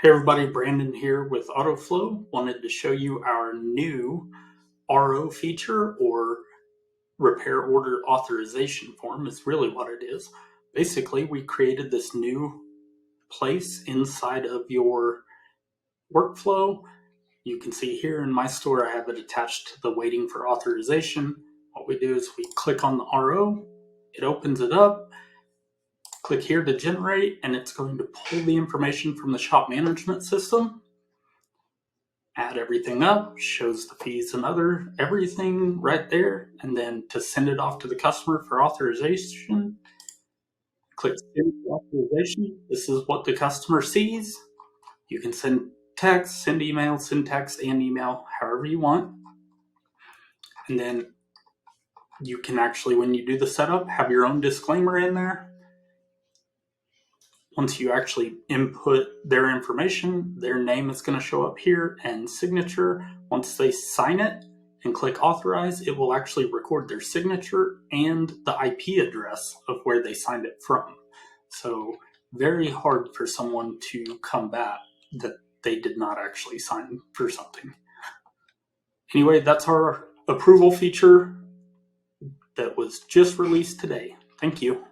Hey everybody, Brandon here with Autoflow. Wanted to show you our new RO feature, or repair order authorization form is really what it is. Basically, we created this new place inside of your workflow. You can see here in my store, I have it attached to the waiting for authorization. What we do is we click on the RO, it opens it up, click here to generate, and it's going to pull the information from the shop management system, add everything up, shows the fees and everything right there, and then to send it off to the customer for authorization, click send authorization. This is what the customer sees. You can send text, send email, send text and email, however you want. And then you can actually, when you do the setup, have your own disclaimer in there. Once you actually input their information, their name is going to show up here and signature. Once they sign it and click authorize, it will actually record their signature and the IP address of where they signed it from. So very hard for someone to combat that they did not actually sign for something. Anyway, that's our approval feature that was just released today. Thank you.